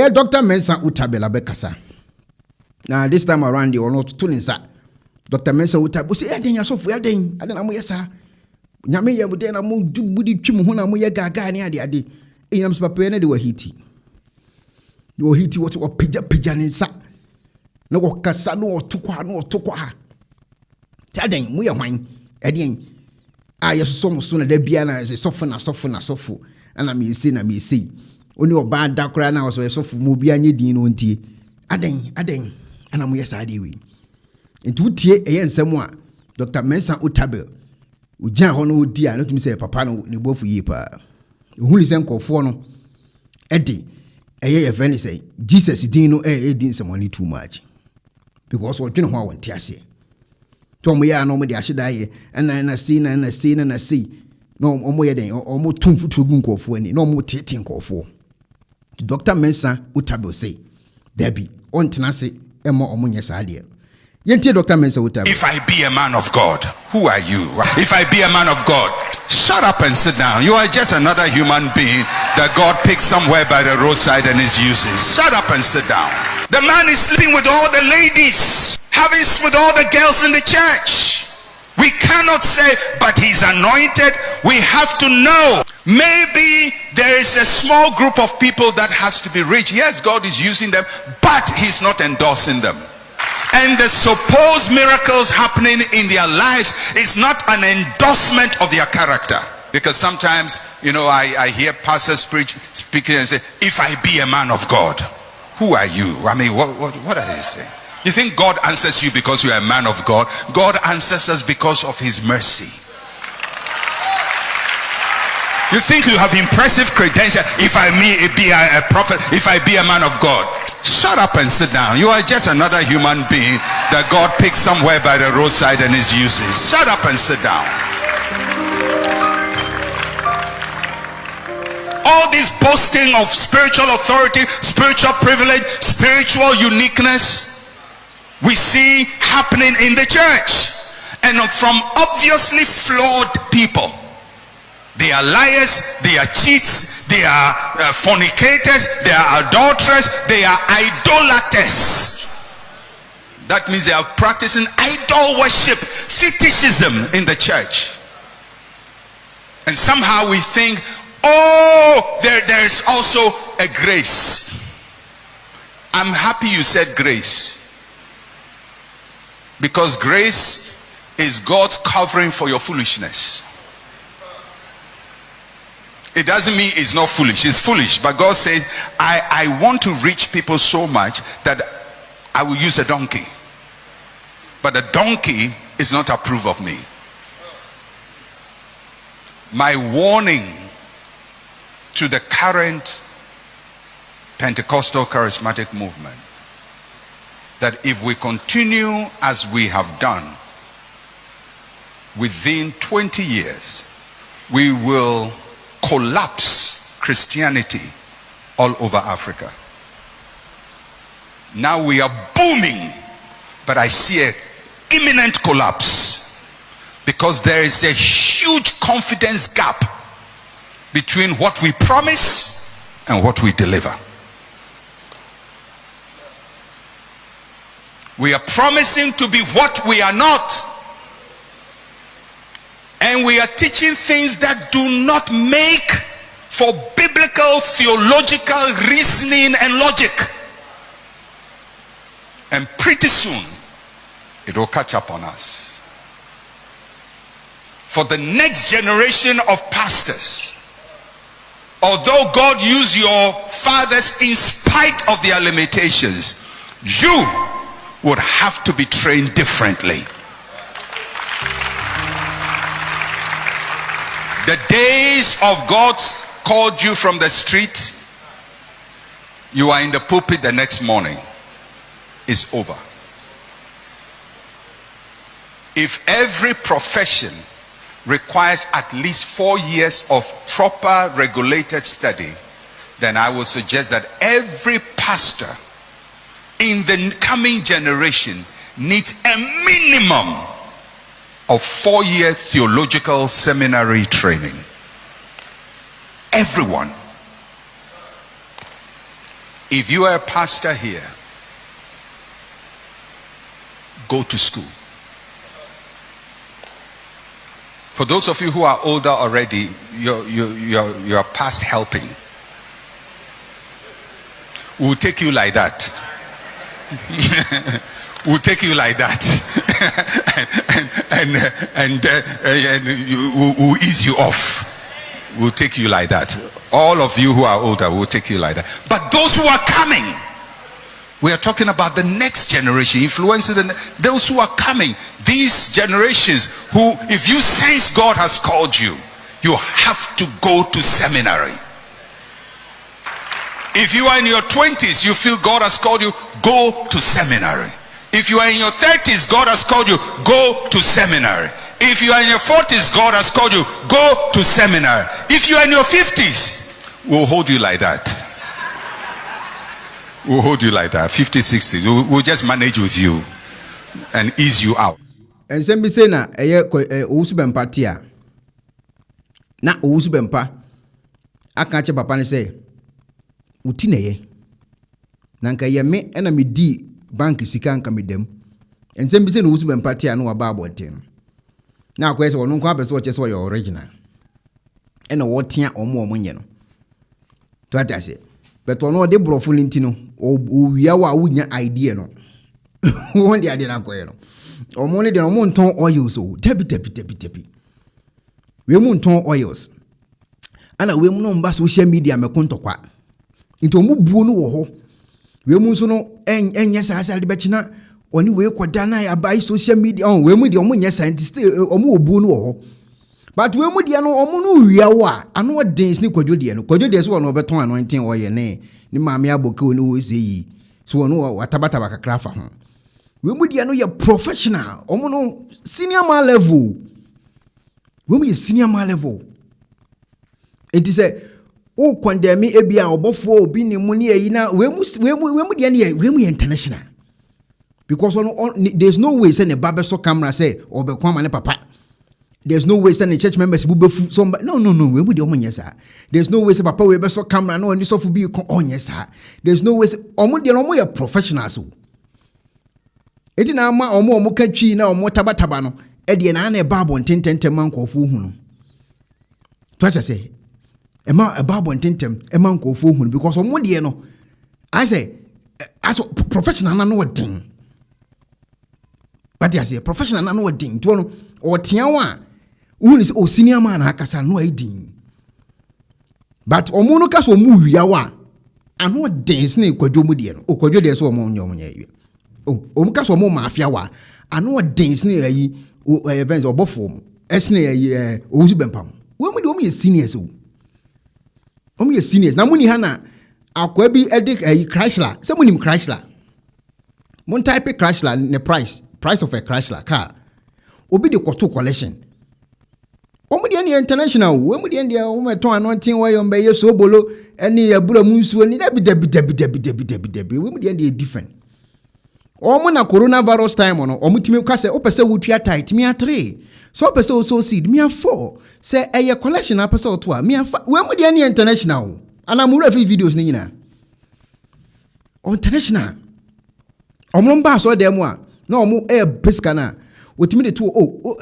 Dr. Mensah Otabil abekasa. Now this time around you are not tuning sa. Dr. Mensah Otabil say eden ya sofo eden na mo yesa. Nyame ye bude na mo budi twim ho na mo ye gaga ne ade. Enyam so papa ne de wahiti. De wahiti what pija ne nsa. Na wo kasa no otokwa. Eden mo ye hwan eden. Yeso so na da bia na sofo. Ana me say. Oni oba da kra na so yeso mu bia nye din no ntie. Aden ana mo yesa ade we. Nti wutie eye nsem a Dr. Mensah Otabil ujan ho no odi a no tumi say papa no ne bofu yi pa. Ohun lisen kofo no ede eye ye veni say Jesus din no din nsem oni too much. Because what you know how ntia ase. To mo ya no mo de ahyeda ye na see no omo ye den omo tumfutu gu nkofo ani no omo tete nkofo. Dr. Mensah Otabil say Debbie on tenase emo omo nye saade. Yenti Dr. Mensah Otabil. If I be a man of God, who are you? If I be a man of God, shut up and sit down. You are just another human being that God picked somewhere by the roadside and is using. Shut up and sit down. The man is sleeping with all the ladies, having with all the girls in the church. We cannot say, but he's anointed. We have to know. Maybe there is a small group of people that has to be rich. Yes, God is using them, but he's not endorsing them. And the supposed miracles happening in their lives is not an endorsement of their character. Because sometimes, I hear pastors speaking and say, if I be a man of God, who are you? I mean, what are they saying? You think God answers you because you are a man of God? God answers us because of his mercy. You think you have impressive credentials? If I be a prophet, if I be a man of God, shut up and sit down. You are just another human being that God picked somewhere by the roadside and is using. Shut up and sit down. All this boasting of spiritual authority, spiritual privilege, spiritual uniqueness, we see happening in the church, and from obviously flawed people. They are liars, they are cheats, they are fornicators, they are adulterers, they are idolaters. That means they are practicing idol worship, fetishism in the church. And somehow we think, there is also a grace. I'm happy you said grace, because grace is God's covering for your foolishness. It doesn't mean it's not foolish. It's foolish, but God says, I want to reach people so much that I will use a donkey. But a donkey is not approved of me. My warning to the current Pentecostal charismatic movement, that if we continue as we have done, within 20 years, we will collapse Christianity all over Africa. Now we are booming, but I see an imminent collapse, because there is a huge confidence gap between what we promise and what we deliver. We are promising to be what we are not, and we are teaching things that do not make for biblical theological reasoning and logic. And pretty soon it will catch up on us. For the next generation of pastors, although God used your fathers in spite of their limitations, you would have to be trained differently. The days of God's called you from the street, you are in the pulpit the next morning, is over. If every profession requires at least 4 years of proper regulated study, then I will suggest that every pastor in the coming generation needs a minimum of 4-year theological seminary training. Everyone. If you are a pastor here, go to school. For those of you who are older already, you're past helping. We'll take you like that. We'll take you like that. and we'll ease you off. We'll take you like that. All of you who are older, we'll take you like that. But those who are coming, we are talking about the next generation, influencing those who are coming. These generations who, if you sense God has called you, you have to go to seminary. If you are in your 20s, you feel God has called you, go to seminary. If you are in your 30s, God has called you, go to seminary. If you are in your 40s, God has called you, go to seminary. If you are in your 50s, we'll hold you like that. We'll hold you like that. 50s, 60s. We'll just manage with you and ease you out. And some say na usubempa tia. Na usubempa. Akache papa ne say uti na ye. Na nka ye me na me di bank sika nka me dem. And some say na usubempa tia no aba abontem. Na akwa say ono nko abeso o chese o original. E na wo tia omo nye no. To ata say but ono de brofo lintino o wia wa wunya idea no. Won de ade na koye no. Omo ne de omo nton oils o tepi. We mu nton oils. Ana we mu no mba social media me kontokwa. Nti omo buo no wo ho. We mu so no enye sa de bekina oni we koda na ya buy social media on we mu de omo nye scientist omo obuo no wo ho. But we mu de no omo no wia wa ano dance ni kwadwo de no. Kwadwo de so no beton anointing oye ne ni maame aboka oni wo seyi. So no watabata kakra fa ho. We mu de no ye professional. Omo no senior man level. We mu ye senior man level. It is a o condemn ebia obofo obi ni mu ne yi na we mu de ne we mu international. Because there's no way say ne baba so camera say obekwa ma ne papa. There's no way say the church members will be somebody. No. We would do there's no way say papa we be so camera no and this of be on yes sir. There's no way say omo professionals. Eti na ma omo katwi na omo tabataba no. E de na na Bible ntentem man kofu hu no. To say e ma Bible ntentem e man kofu hu because omo de no. I say as professional na no den. But I say professional na no den. To no o tiawa who is o senior man akasa no idin. But omo no kaso mu wia wa ano dance na kwadwo mu de no. O kwadwo de so omo nyom nya. O omo kaso omo mafia wa ano dance na yi events obofo esne yi ozubempam. We mu de omo ye seniors o. Omo ye seniors na muni ha na akwa bi edik Chrysler. Se munim Chrysler. Mon type Chrysler ne price of a Chrysler car. Obi de kwato collection. Omo de ne international we mu de ndia o meton anointing we yo mbe yeso bolo eni abura munsuo ni debi we mu de ndia different. Omo na coronavirus time no omo timi ka se opese wotua tight me 3 so opese o so seed me 4 se eye collection apese o to a me we mu de ne international ana mu refi videos ni nyina o international omo mba so dem a na omo pesca na ultimately to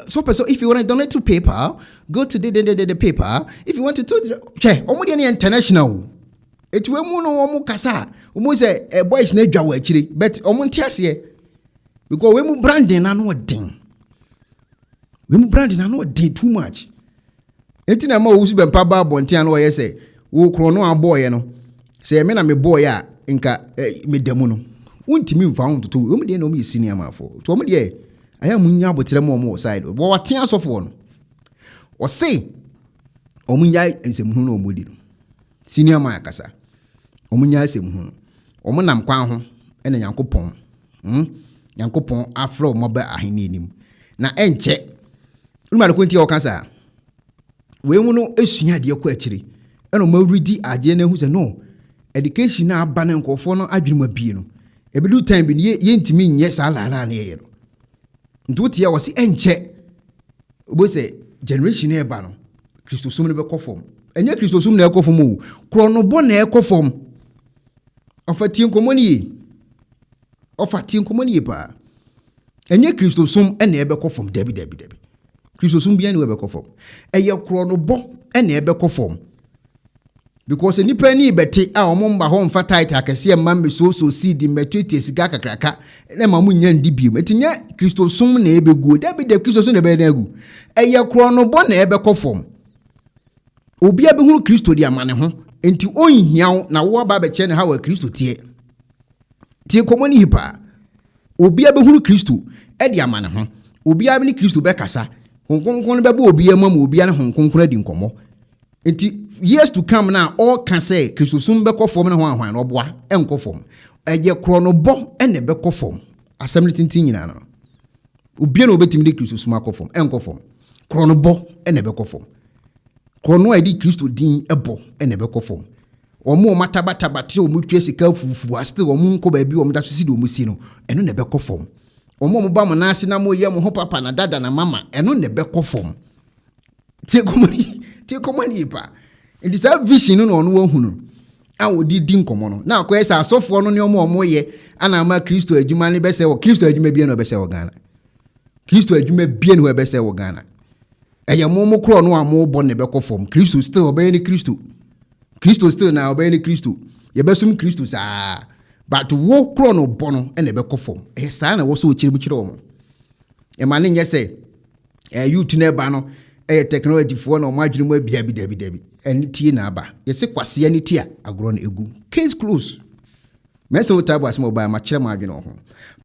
so if you want to donate to PayPal, go to the PayPal. If you want to che omo de international. It we mu no omo kasa. Omo say boys na dwa wa akire, but omo ntiase because we mu branding na no den. We mu branding na no den too much. Enti na ma wo su bempa ba bontia na oye say wo kro no aboye no. Say me na me boy a nka me demu no. Untimi mfa ho to omo de na omo senior man for. To omo de I am munya botre mo side. But what tia so for no. O say omunya ensemu no omodi no. Senior man akasa. Omunya ensemu no. Omo nam kwan ho ene Nyankopon. Nyankopon afro mo ba aheni enim. Na enche. Unu kwenti o kasa. We mu no esua de ko akire. Eno ma redi ade na hu se no. Education na aba na nkofo no adwene mabie no. Ebidu time bi ye ntimi nye sa la na ye no. Ntuti ya wasi enche obo se generation e ba no Christosum ne be kofom enye Christosum na ekofom o krono bo na ekofom Ofa tie nkomoni. Ofa tie nkomoni pa. Enye Kristo som ene ebekọ fom debi. Kristo som bia ne ebekọ fom. Eye kro no bo ene ebekọ fom. Because nipa ni beti a omomba ho mfa tight akese ma meso seed metwete siga kakraka na ma munya ndi biom. Etinya Kristo som na ebegu. Debi Kristo som na ebe na egu. Eye kro no bo na ebekọ fom. Obi abehunu Kristo di amane ho. Enti onhiaw na wo ba be che ne ha wa Kristo tie. Tie komoni hipa. Obi abehunu Kristo e di amane ho. Obi abeni Kristo be kasa. Honkonkon be bo obi amam obi ane honkonkon adi nkomo. Enti years to come now all can say Kristo sum be kofom na ho ahwan no boa enkofom. Eje kro no bo ene be kofom. Assembly tintin nyina no. Obi na obetimi de Kristo sum akofom enkofom. Kro no bo ene be kofom. Kro no edi Kristo din ebo ene be kofom. Omo matabatabate omo twa sika fufu aste omo nko ba bi omo da so si de omo si no eno ne be kofom. Omo mo ba mo na ase na mo ye mo ho papa na dada na mama eno ne be kofom. Tie komani pa. It is a vision no no hunu. A wo di nkomo no. Na akwa esa asofo no ne omo ye ana ma Kristo adwuma ne be se wo Kristo adwuma bia no be se wo Ghana. Kristo adwuma bia no be se wo Ghana. Eye mo kro no amo bo ne be kofom. Kristo still obey ni Kristo. Kristo still na obey ni Kristo. Ye besum Kristo sa. But wo kro no bo no e ne be kofom. E sa na wo so chirimu chire omo. E ma ne nye se youth ne ba no technology for no madwene mu abia bi dabi eni tie na aba yese kwase ani tie agro na egu case close mensah Otabil asem oba ma kire madwene ho